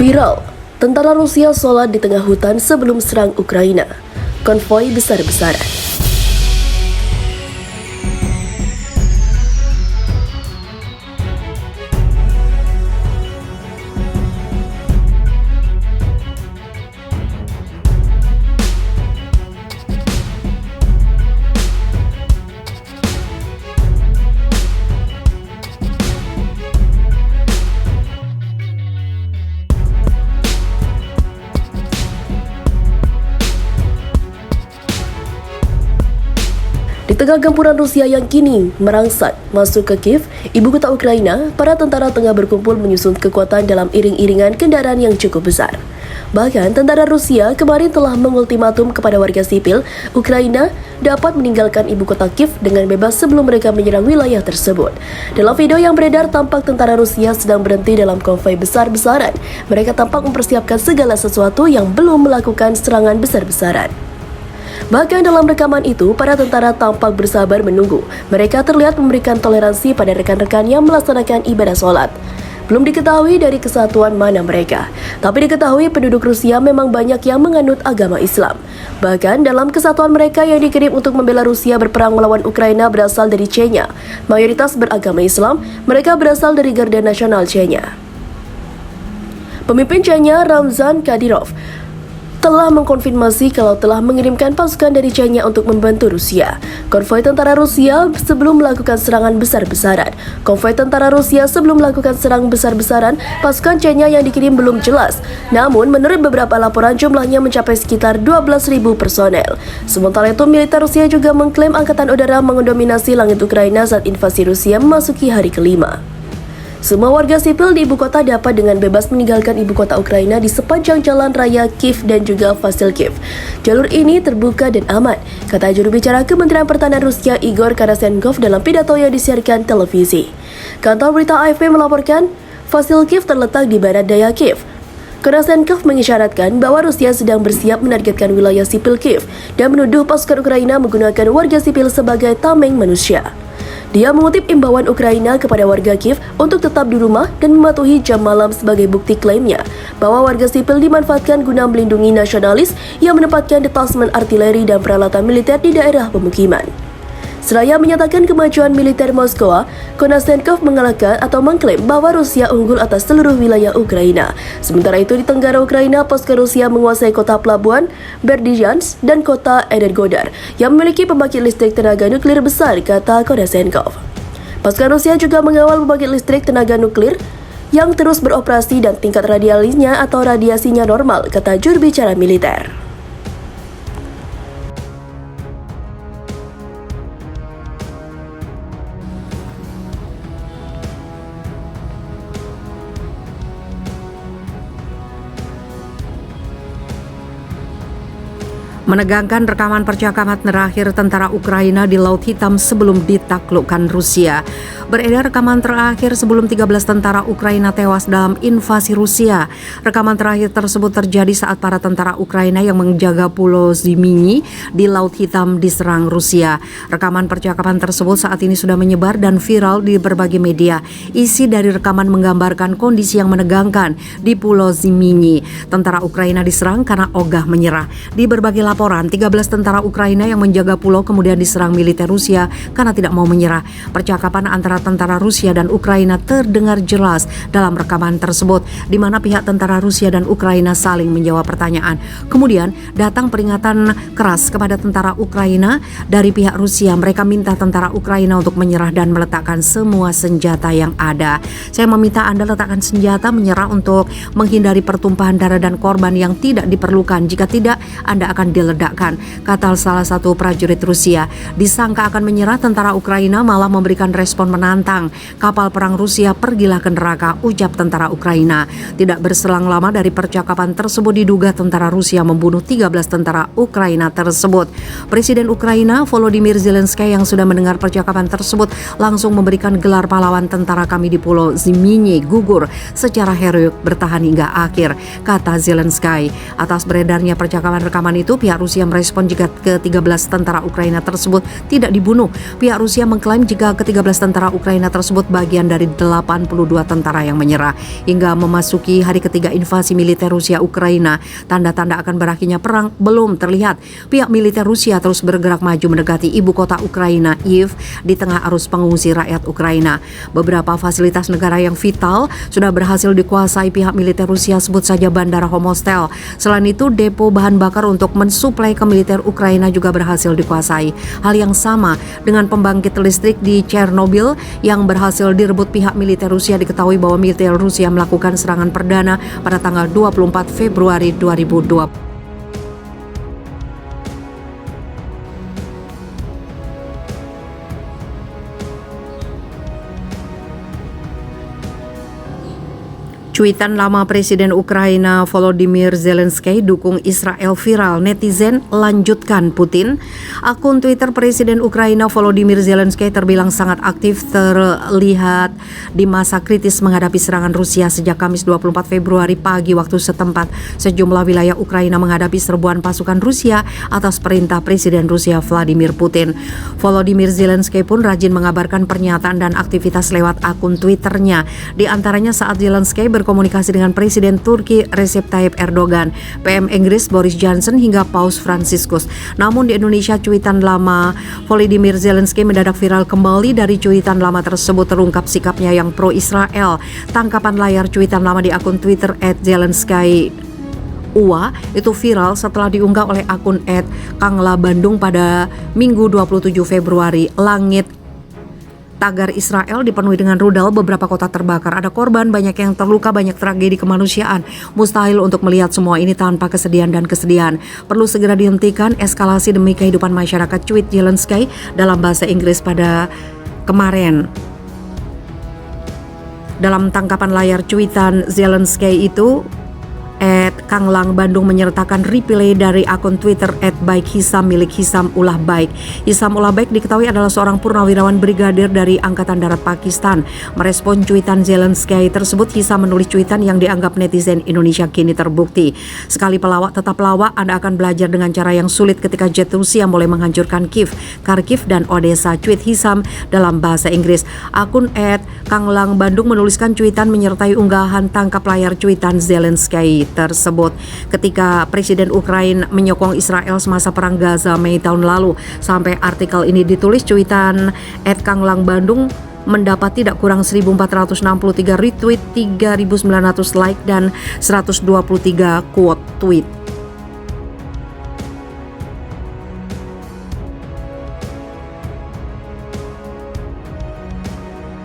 Viral, tentara Rusia sholat di tengah hutan sebelum serang Ukraina. Konvoi besar-besaran. Di tengah gempuran Rusia yang kini merangsek masuk ke Kiev, ibu kota Ukraina, para tentara tengah berkumpul menyusun kekuatan dalam iring-iringan kendaraan yang cukup besar. Bahkan, tentara Rusia kemarin telah mengultimatum kepada warga sipil Ukraina dapat meninggalkan ibu kota Kiev dengan bebas sebelum mereka menyerang wilayah tersebut. Dalam video yang beredar, tampak tentara Rusia sedang berhenti dalam konvoi besar-besaran. Mereka tampak mempersiapkan segala sesuatu yang belum melakukan serangan besar-besaran. Bahkan dalam rekaman itu, para tentara tampak bersabar menunggu. Mereka terlihat memberikan toleransi pada rekan-rekan yang melaksanakan ibadah sholat. Belum diketahui dari kesatuan mana mereka, tapi diketahui penduduk Rusia memang banyak yang menganut agama Islam. Bahkan dalam kesatuan mereka yang dikirim untuk membela Rusia berperang melawan Ukraina berasal dari Chechnya. Mayoritas beragama Islam, mereka berasal dari Garda Nasional Chechnya. Pemimpin Chechnya, Ramzan Kadyrov, telah mengkonfirmasi kalau telah mengirimkan pasukan dari Chechnya untuk membantu Rusia. Konvoi tentara Rusia sebelum melakukan serangan besar-besaran. Pasukan Chechnya yang dikirim belum jelas. Namun, menurut beberapa laporan jumlahnya mencapai sekitar 12.000 personel. Sementara itu, militer Rusia juga mengklaim angkatan udara mendominasi langit Ukraina saat invasi Rusia memasuki hari kelima. Semua warga sipil di ibu kota dapat dengan bebas meninggalkan ibu kota Ukraina di sepanjang jalan raya Kiev dan juga Vasilkiv. Jalur ini terbuka dan aman, kata juru bicara Kementerian Pertahanan Rusia Igor Karasenkov dalam pidato yang disiarkan televisi. Kantor berita AFP melaporkan, Vasilkiv terletak di barat daya Kiev. Karasenkov mengisyaratkan bahwa Rusia sedang bersiap menargetkan wilayah sipil Kiev dan menuduh pasukan Ukraina menggunakan warga sipil sebagai tameng manusia. Dia mengutip imbauan Ukraina kepada warga Kiev untuk tetap di rumah dan mematuhi jam malam sebagai bukti klaimnya bahwa warga sipil dimanfaatkan guna melindungi nasionalis yang menempatkan detasmen artileri dan peralatan militer di daerah pemukiman. Seraya menyatakan kemajuan militer Moskow, Karasenkov mengalahkan atau mengklaim bahwa Rusia unggul atas seluruh wilayah Ukraina. Sementara itu di tenggara Ukraina, pasukan Rusia menguasai kota pelabuhan Berdyansk dan kota Energodar yang memiliki pembangkit listrik tenaga nuklir besar, kata Karasenkov. Pasukan Rusia juga mengawal pembangkit listrik tenaga nuklir yang terus beroperasi dan tingkat radiasinya normal, kata juru bicara militer. Menegangkan rekaman percakapan terakhir tentara Ukraina di Laut Hitam sebelum ditaklukkan Rusia. Beredar rekaman terakhir sebelum 13 tentara Ukraina tewas dalam invasi Rusia. Rekaman terakhir tersebut terjadi saat para tentara Ukraina yang menjaga Pulau Ziminy di Laut Hitam diserang Rusia. Rekaman percakapan tersebut saat ini sudah menyebar dan viral di berbagai media. Isi dari rekaman menggambarkan kondisi yang menegangkan di Pulau Ziminy. Tentara Ukraina diserang karena ogah menyerah. Di berbagai laporan, 13 tentara Ukraina yang menjaga pulau kemudian diserang militer Rusia karena tidak mau menyerah. Percakapan antara tentara Rusia dan Ukraina terdengar jelas dalam rekaman tersebut, di mana pihak tentara Rusia dan Ukraina saling menjawab pertanyaan. Kemudian datang peringatan keras kepada tentara Ukraina dari pihak Rusia. Mereka minta tentara Ukraina untuk menyerah dan meletakkan semua senjata yang ada. Saya meminta Anda letakkan senjata, menyerah untuk menghindari pertumpahan darah dan korban yang tidak diperlukan. Jika tidak, Anda akan diledakkan, kata salah satu prajurit Rusia. Disangka akan menyerah, tentara Ukraina malah memberikan respon menantang. Kapal perang Rusia, pergilah ke neraka, ucap tentara Ukraina. Tidak berselang lama dari percakapan tersebut, diduga tentara Rusia membunuh 13 tentara Ukraina tersebut. Presiden Ukraina Volodymyr Zelensky yang sudah mendengar percakapan tersebut langsung memberikan gelar pahlawan. Tentara kami di Pulau Ziminy gugur secara heroik bertahan hingga akhir, kata Zelensky. Atas beredarnya percakapan rekaman itu, pihak Pihak Rusia merespon jika ke-13 tentara Ukraina tersebut tidak dibunuh. Pihak Rusia mengklaim jika ke-13 tentara Ukraina tersebut bagian dari 82 tentara yang menyerah. Hingga memasuki hari ketiga invasi militer Rusia Ukraina, tanda-tanda akan berakhirnya perang belum terlihat. Pihak militer Rusia terus bergerak maju mendekati ibu kota Ukraina, Kiev, di tengah arus pengungsi rakyat Ukraina. Beberapa fasilitas negara yang vital sudah berhasil dikuasai pihak militer Rusia, sebut saja Bandara Homostel. Selain itu, depo bahan bakar untuk mensuplai ke militer Ukraina juga berhasil dikuasai. Hal yang sama dengan pembangkit listrik di Chernobyl yang berhasil direbut pihak militer Rusia. Diketahui bahwa militer Rusia melakukan serangan perdana pada tanggal 24 Februari 2020. Cuitan lama Presiden Ukraina Volodymyr Zelensky dukung Israel viral, netizen lanjutkan Putin. Akun Twitter Presiden Ukraina Volodymyr Zelensky terbilang sangat aktif, terlihat di masa kritis menghadapi serangan Rusia sejak Kamis 24 Februari pagi waktu setempat. Sejumlah wilayah Ukraina menghadapi serbuan pasukan Rusia atas perintah Presiden Rusia Vladimir Putin. Volodymyr Zelensky pun rajin mengabarkan pernyataan dan aktivitas lewat akun Twitternya. Di antaranya saat Zelensky berkomunikasi dengan Presiden Turki Recep Tayyip Erdogan, PM Inggris Boris Johnson hingga Paus Franciscus. Namun di Indonesia, cuitan lama Volodymyr Zelensky mendadak viral kembali. Dari cuitan lama tersebut terungkap sikapnya yang pro-Israel. Tangkapan layar cuitan lama di akun Twitter @Zelensky UA itu viral setelah diunggah oleh akun @Kangla Bandung pada Minggu 27 Februari. Langit tagar Israel dipenuhi dengan rudal, beberapa kota terbakar, ada korban, banyak yang terluka, banyak tragedi kemanusiaan. Mustahil untuk melihat semua ini tanpa kesedihan dan kesedihan. Perlu segera dihentikan eskalasi demi kehidupan masyarakat, tweet Zelensky dalam bahasa Inggris pada kemarin. Dalam tangkapan layar cuitan Zelensky itu, Kanglang Bandung menyertakan replay dari akun Twitter @baikhisam milik Hisam Ullah Baik. Hisam Ullah Baik diketahui adalah seorang purnawirawan brigadir dari Angkatan Darat Pakistan. Merespon cuitan Zelensky tersebut, Hisam menulis cuitan yang dianggap netizen Indonesia kini terbukti. Sekali pelawak tetap lawak, Anda akan belajar dengan cara yang sulit ketika jet Rusia mulai menghancurkan Kiev, Kharkiv, dan Odessa, tweet Hisam dalam bahasa Inggris. Akun @Kanglang Bandung menuliskan cuitan menyertai unggahan tangkap layar cuitan Zelensky tersebut ketika Presiden Ukraina menyokong Israel semasa perang Gaza Mei tahun lalu. Sampai artikel ini ditulis, cuitan @Kanglang Bandung mendapat tidak kurang 1.463 retweet, 3.900 like, dan 123 quote tweet.